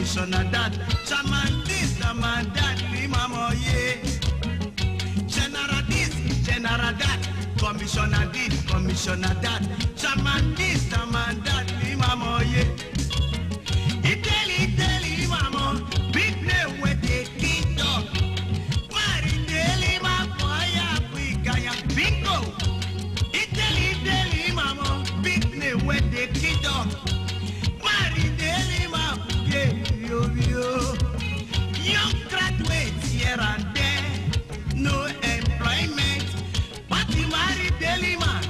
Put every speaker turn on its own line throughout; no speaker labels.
Commissioner that, chairman this, chairman that, limamo ye. General this, general that, commissioner this, commissioner that, chairman this, chairman that, limamo ye. Iteli mamo, big name with the king dog. Mari deli mamo ya kwikaya bingo. Iteli mamo, big name with the king dog. Mari deli mamo young graduates here and there, no employment. But you marry daily man,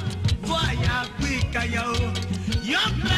voya quick, young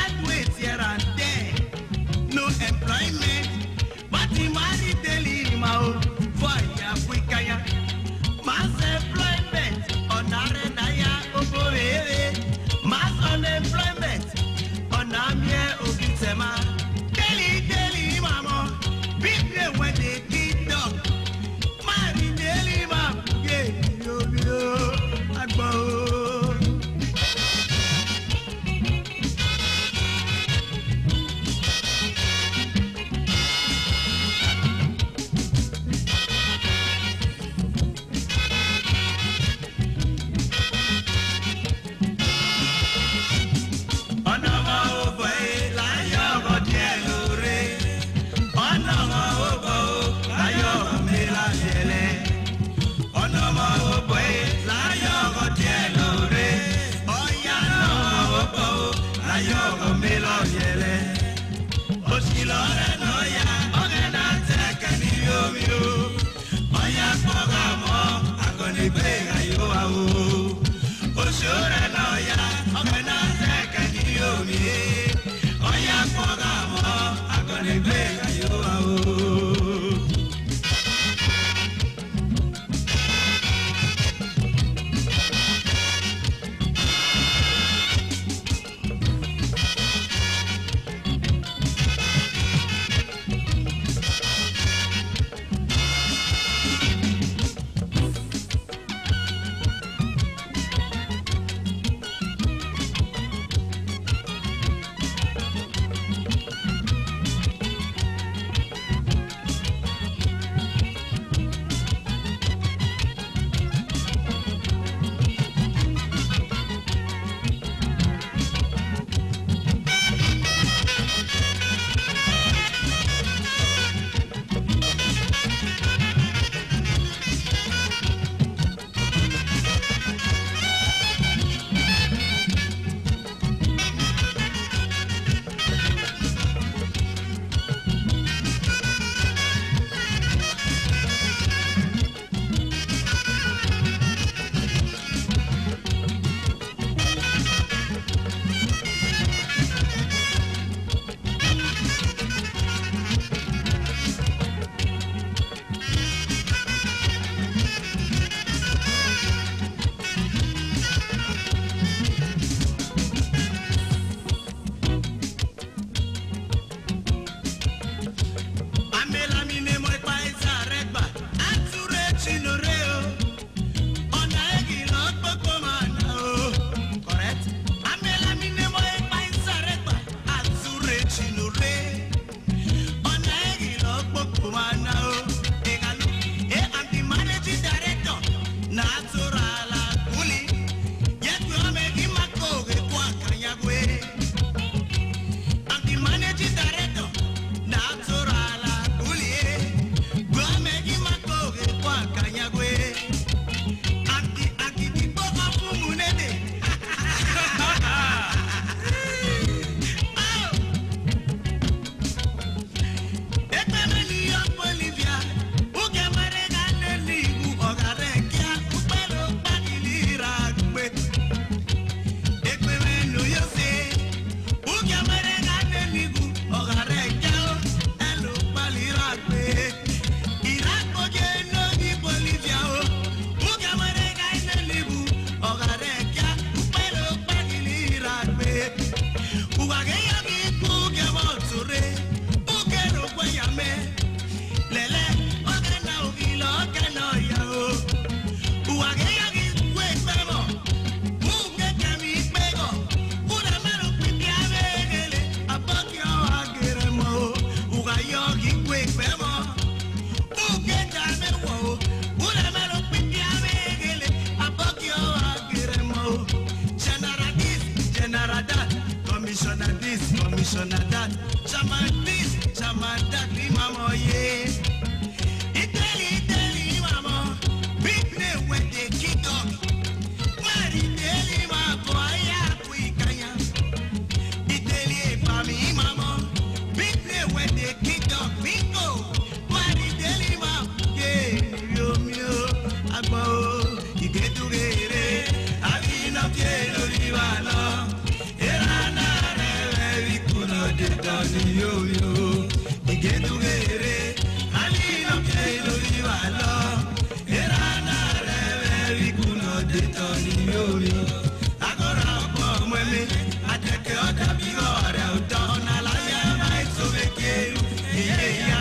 ayo melo yele osilore no ya ogena tekeni yomio oya pogamo agoni bega yo awo osore no ya ogena tekeni yomie oya pogamo agoni bega yo awo. Commissioner that, Chairman this, Chairman that, Mama, yeah. Italy, Mama, big day when they kick off. Mari, Italy, my boy, yeah, quick, Italy, Mami, Mama, big day when they kick off. Bingo, Mari, Italy, my, yeah, yo, Agbo, you get to get it. I mean, up here, Olivano. Yo yo, get together. I need a play to live alone. Erana, very good, no detoni yo yo. I go around with me. I take out the big order down. I like so make you. Yeah,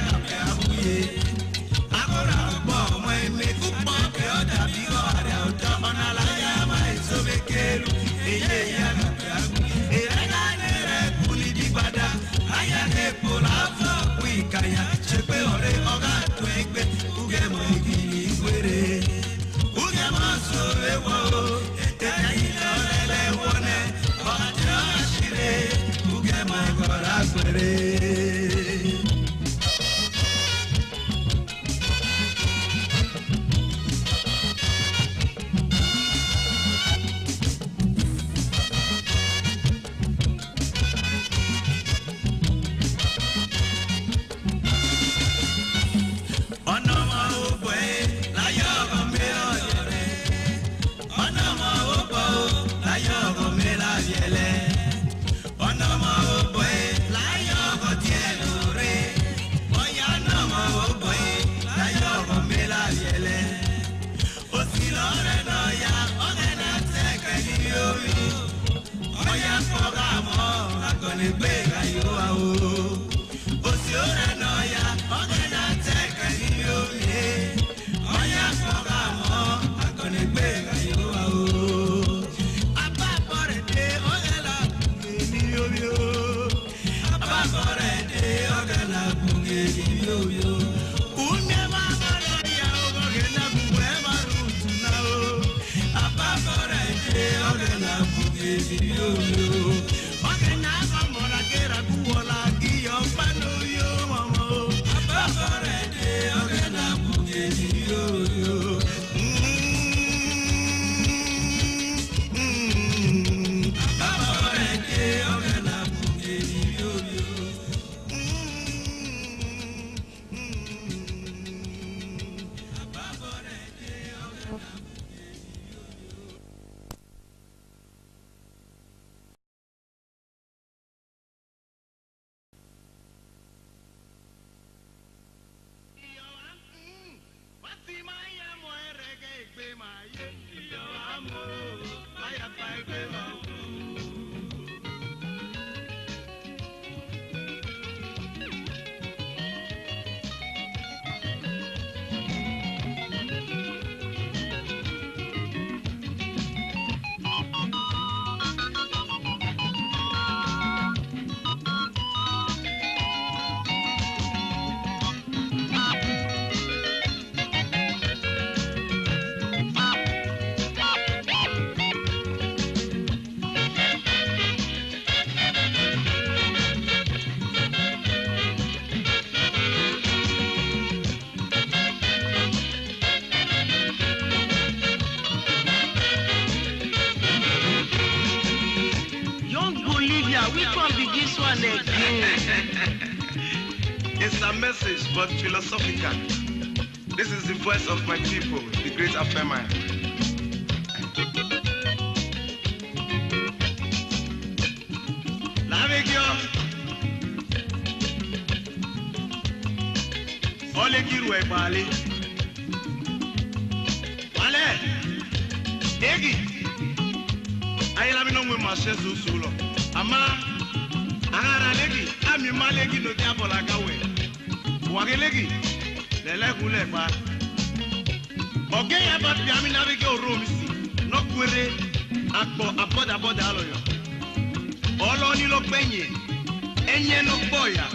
I go around with me. Cook out the big order down. I like so make you. Yeah, Kaya chepe ore oga twegbe uge mo igiri kwere uge mo so ewo ekai lele wone ojo ashire uge mo gora kwere. bega yo ao. Osi ore no ya, oge na teke ni yo ye. Oya foga mo, akone bega yo ao. Apa pore de oge la bunge ni yo yo. Apa pore de oge la bunge ni yo yo. Unye mama no ya oge na bunge marutu na o. Apa pore de oge la bunge ni yo yo. Oge na kamora kera kuola giyo pano yo mama. Apa pore de oge la bunge ni yo yo.
It's a message, but philosophical. This is the voice of my people, the great Afema. Lavegio, Olegiru Bali, Wale, Egi, I love no with my Sulo, Ama. Agara legi, ami malegi no diabola gawe. Wagelegi, lele gule pa. Oge ya ba bi ami navige oromisi, no kwere, akpo aboda aloyo. Olo ni lo penye, enye no boya,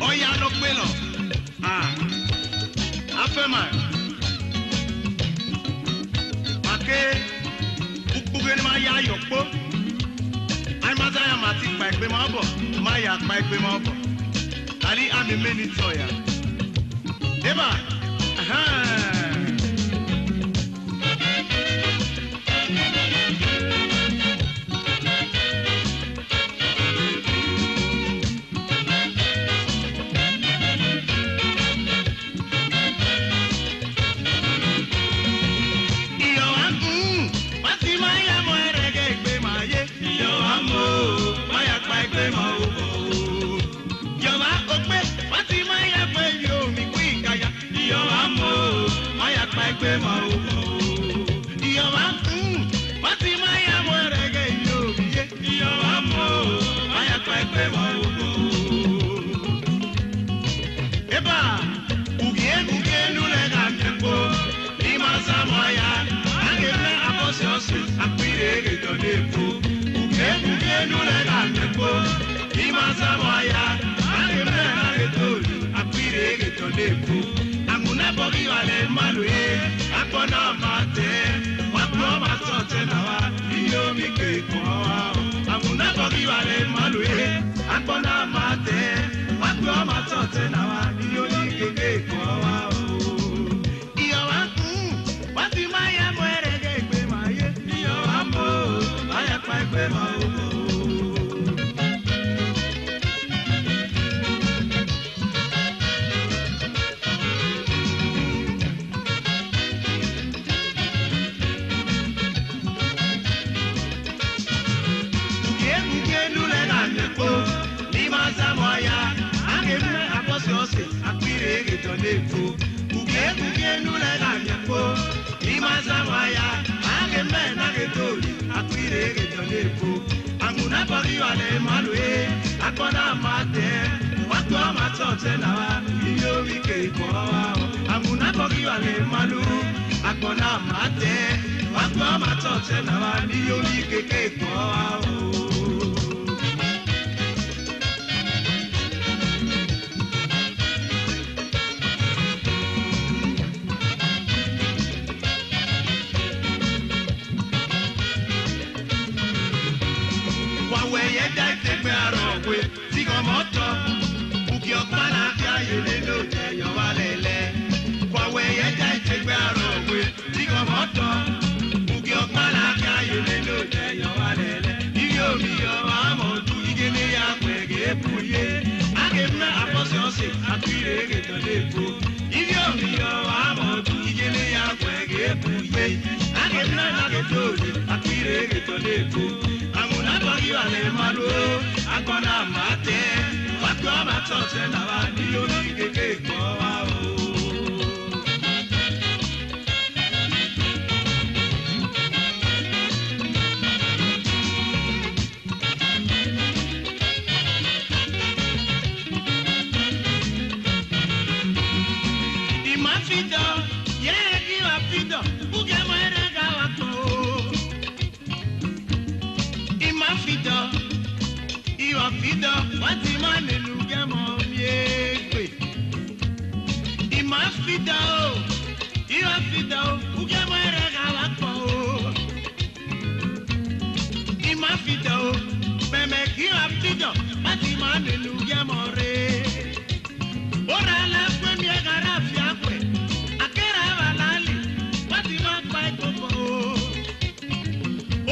oya no pelo. Afema. Ake, ukbuge ni ma ya yokpo. Mazaya mati pa igbe ma bo maya pa igbe ma bo ali ami meni toya eba
akona mate watu amatote na wa iyo wike kwa amuna bogi wale malu akona mate watu amatote na wa iyo wike kwa Akona mate, watu amatote na wani yoni keke kwa wati mane luga mo miegwe ima fida o uga mo erega wakpo ima fida o meme ki afida wati mane luga mo re ora la kwe mi agara fi akwe akera balali wati ma pa ikopo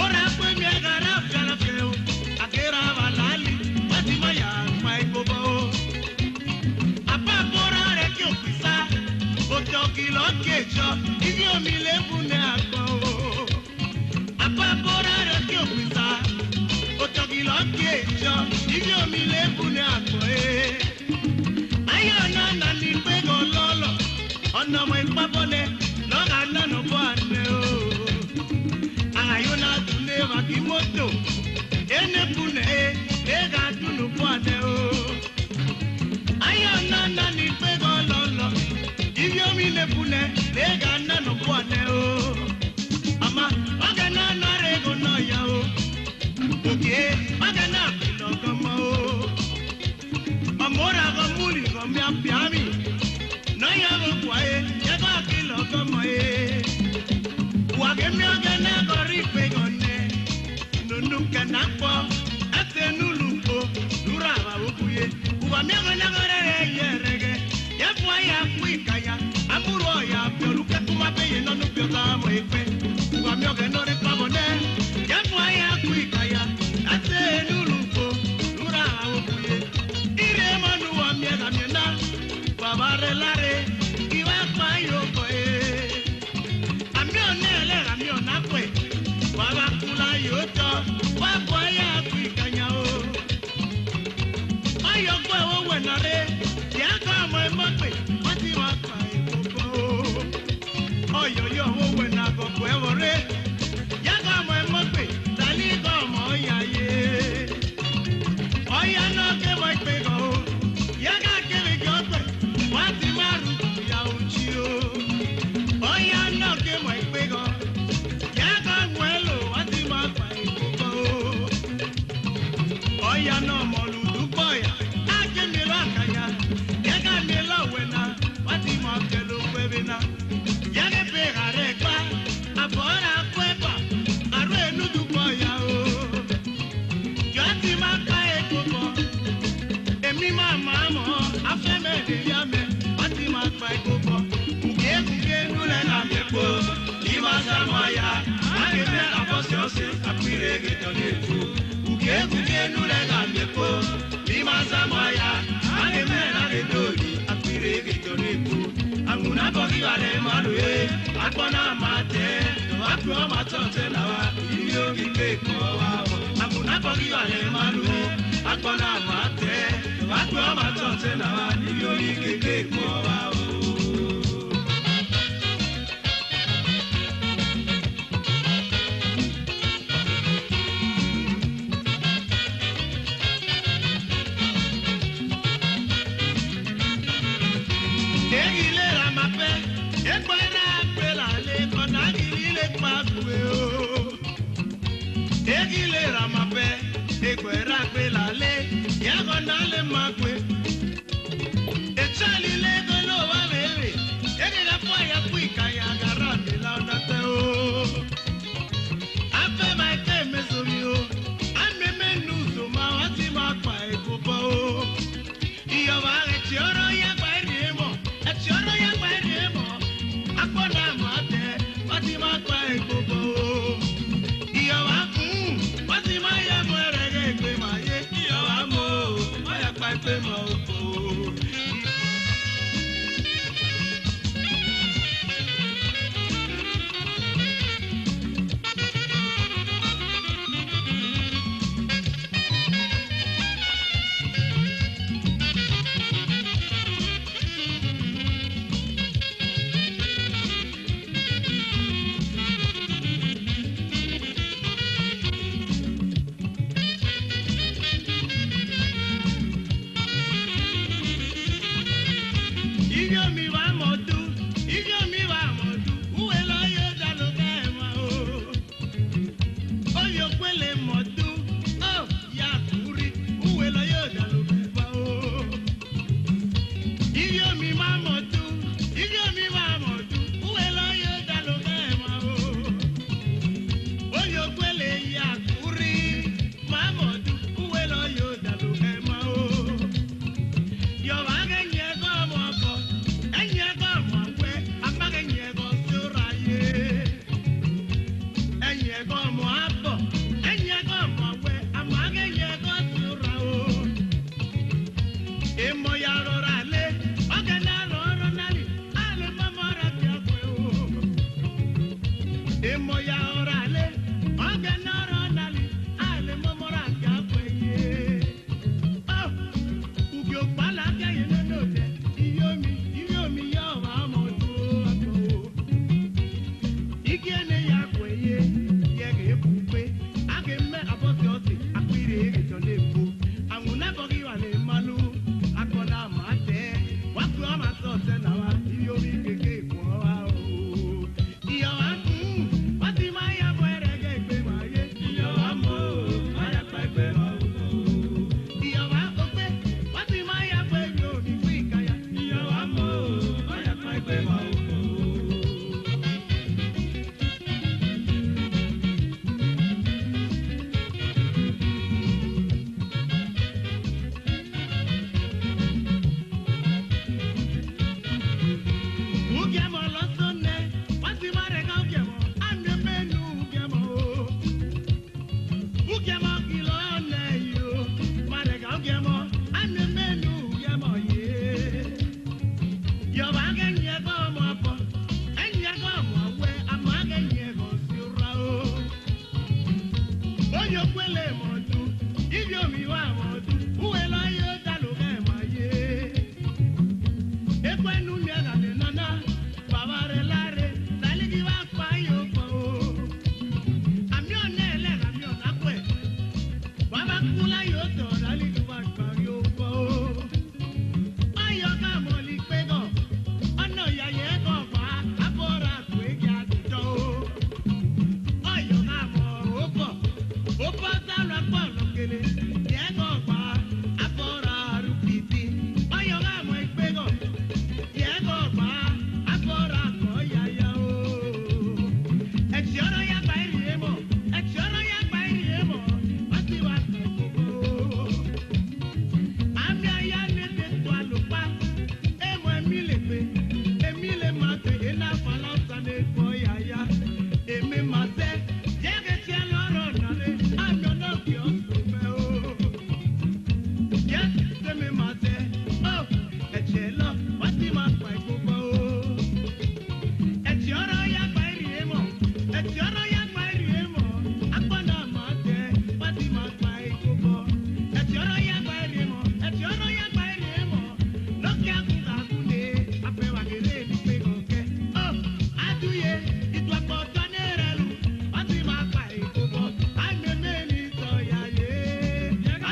ora kwe mi agara fi ala fe o akera balali ibi omi lebu ne akọ o apapora re ki opisa otogi lo kejo ibi omi lebu ne akọ ayo na ni pe go lolo ona mo ipapone lo ga na no bo ane o ayo na tune wa ki moto ene pune e ga tunu bo ane o ayo na ni pe go lolo ibi omi lebu ne ega na no bwane o ama aga na na rego no ya o oke aga na no kama o amora go muri go mi apiami no ya go kwae ya go kilo kama wa ge mi aga na go ri pe go ne no nunca na po ate nulupo dura ba okuye wa mi aga na go re ye rege ya po ya kuika ya amuro ya pioluke kuma peye no no piota mo ipe wa mi oge no re pabone ya fo ya kuika ya ate nulupo dura okuye ire manu wa mi ga mi na baba re lare iwa pa yo ko ami onele ami onakwe baba kula yo to wa bo ya kuika nya o ayo gbo wo wenare ya ka mo mo pe wati wa pa yo wo we na go kwewore ya ga mo mo pe tali go mo ya ye oya no ke mo pe go ya ga ke le go pe wati maru ya uchi o oya no ke mo pe go ya ga mwelo wati ma pa go oya no mo lu du boya a ke mi lo akanya ya ga mi lo we na wati ma ke lo we na Akona mate, wakwa matote na wa, iyo kike kwa wa. Akuna bogi wale malu, akona mate, wakwa matote na wa, iyo kike kwa wa.
egile ramape ekwera pe lale yago nale makwe echali lego lo wa bebe ege la po ya kwika ya garande la onate o ape mai te mesomio ame menu so ma wati ma pa ekopo o iyo wa etioro ya pa riemo etioro ya pa riemo akona ma te wati ma pa ekopo o iyo wa wati ma ya mo rege pe ma ye iyo wa mo o ya pa pe mo o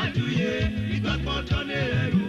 Aduye, itwa potone eru.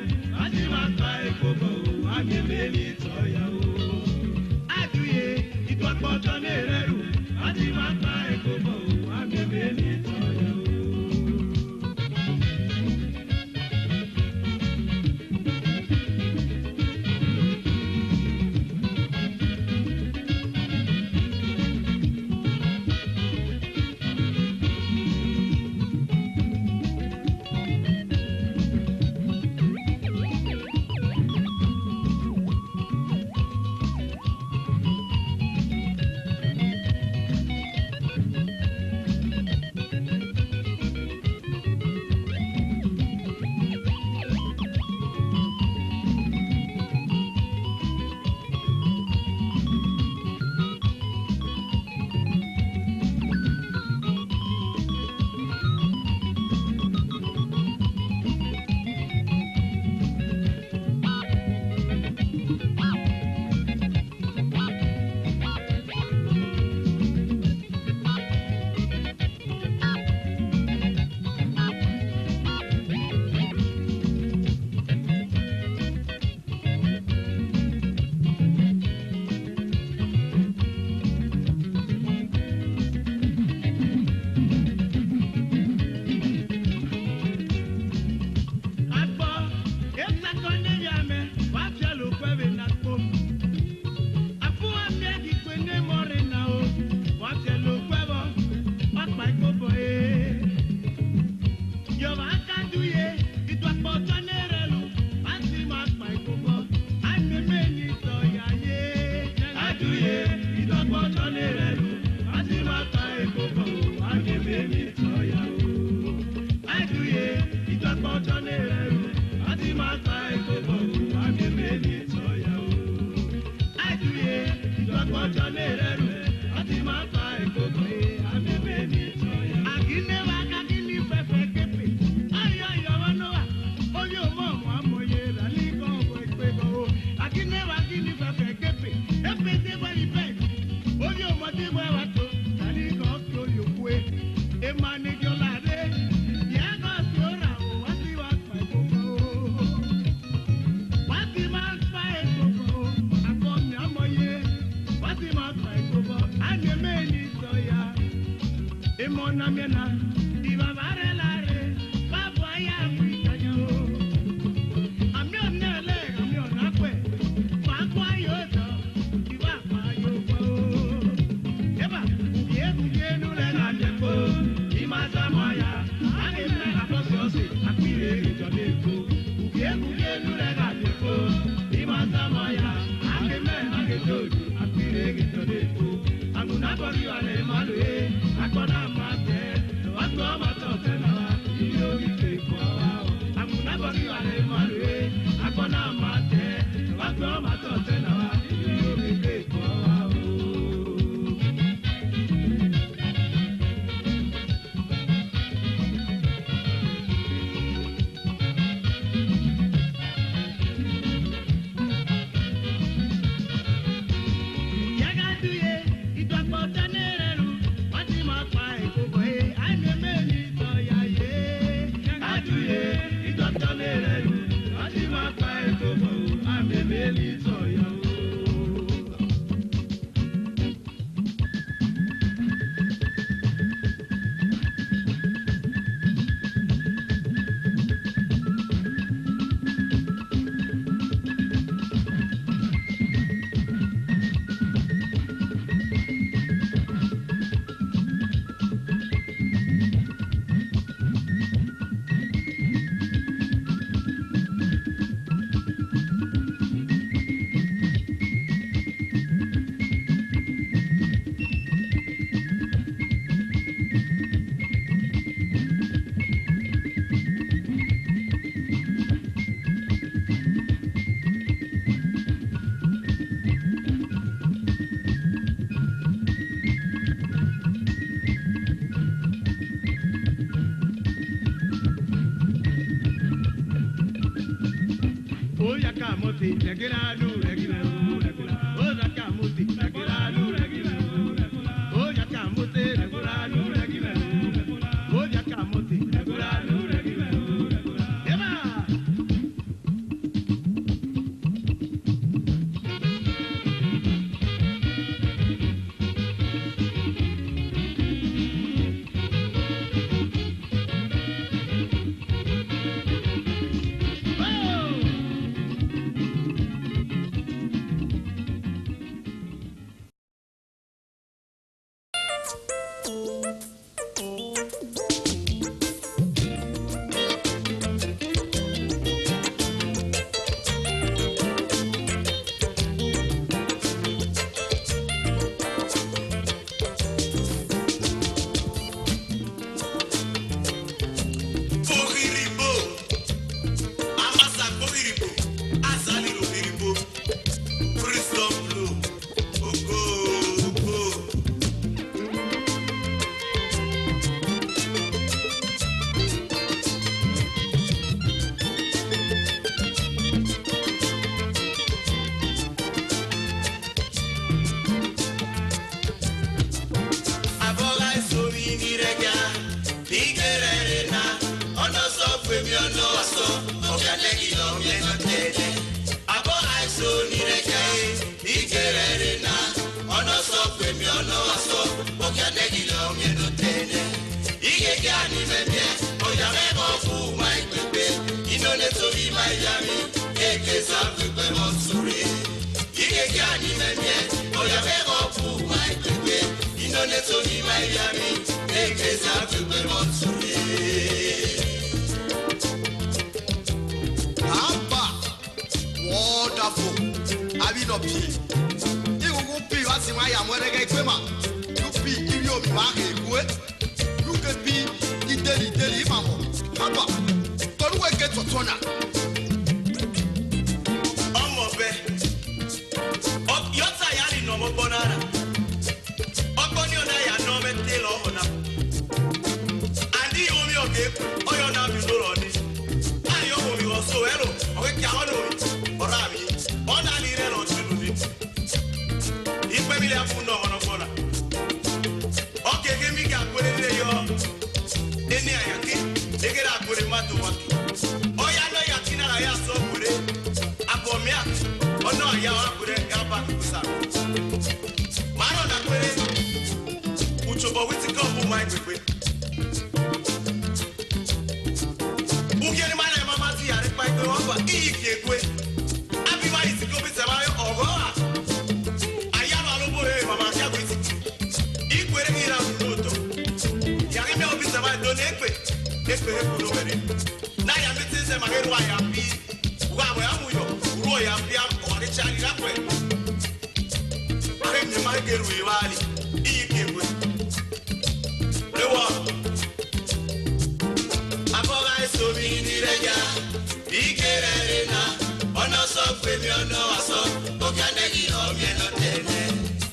bona miena diva varelare papa ya Afrika yo amion nele amion akwe papa yo to diva pa yo ko eba ye nu le na depo imaza moya ani me na pososi akire jo depo ye nu le na depo imaza moya ani me na gejo akire jo depo anguna bori wale malwe akona mate wato matote na iyo ike kwa anguna bori wale malwe akona mate wato matote na iyo ike kwa
Uchobo witi ko bu mind with Papa, Ikekwe. Abiwa is going to buy Ogoa. I am a lobo, Mama Cabit. Equal in a photo. Yammy of his about Donekwe. Now I'm meeting my head. Why I'm be? Why am I? Roy, I'm Piam or the Charlie Rapway. I am the Michael Rivali. Ikekwe. The one. Aboga so mi ni reja. Ikere na. Ono so pe mi ono aso. Okanegi o mi no tene.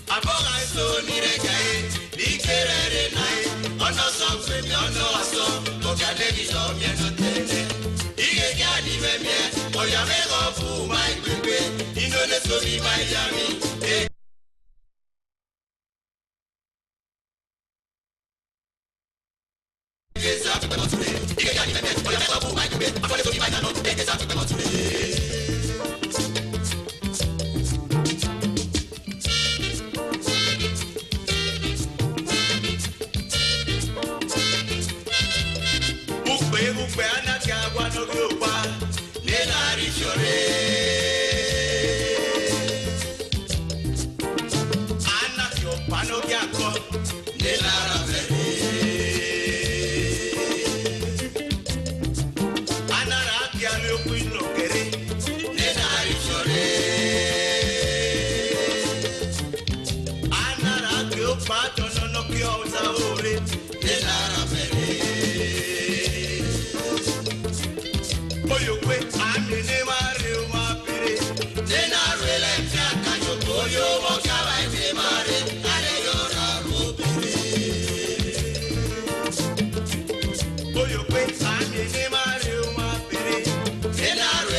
Aboga so ni reja e. Ikere na e. Ono so pe mi ono aso. Okanegi o mi no tene. Ige gadi me me. Oya me go fu my pepe. Ino ne so mi my yami.
Oyo kwe, I'm in the Mario, my pere.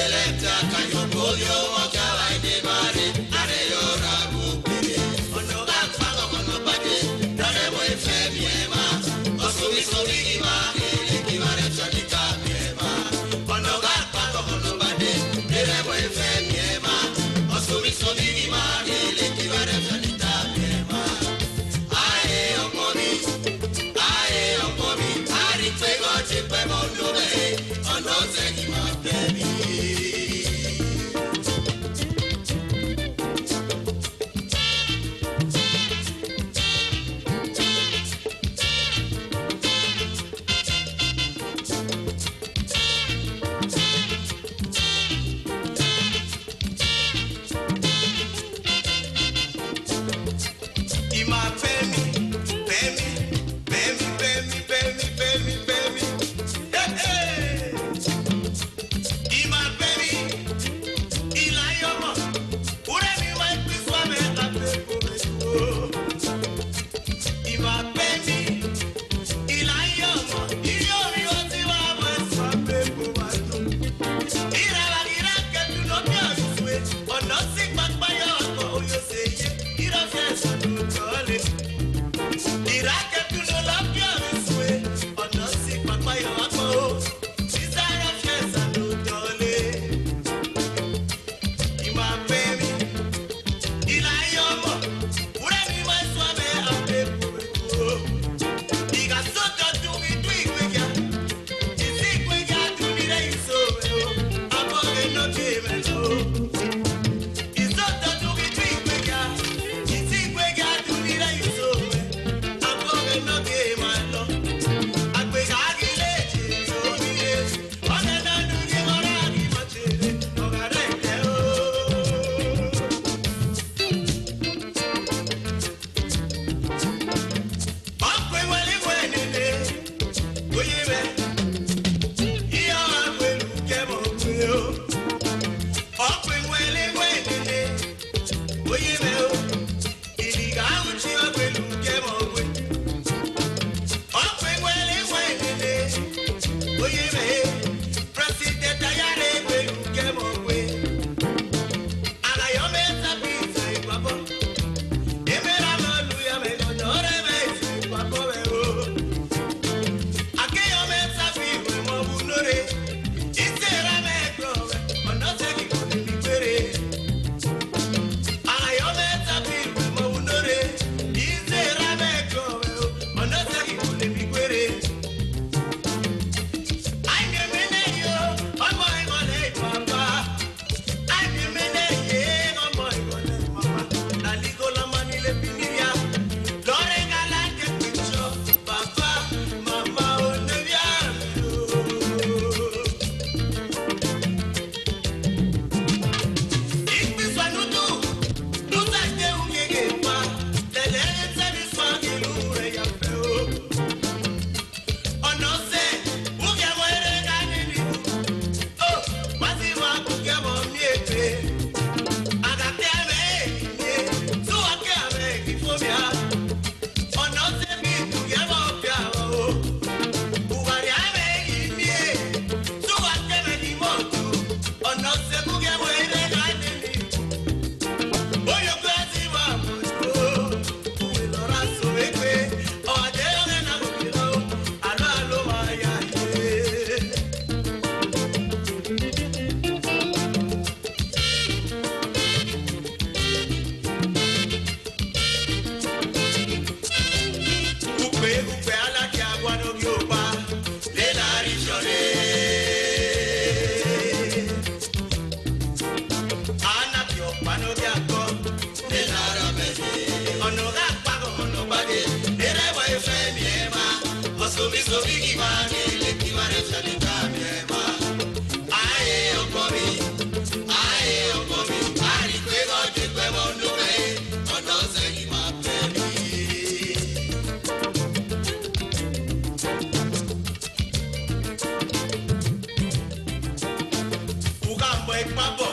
ká mọ ipá bọ̀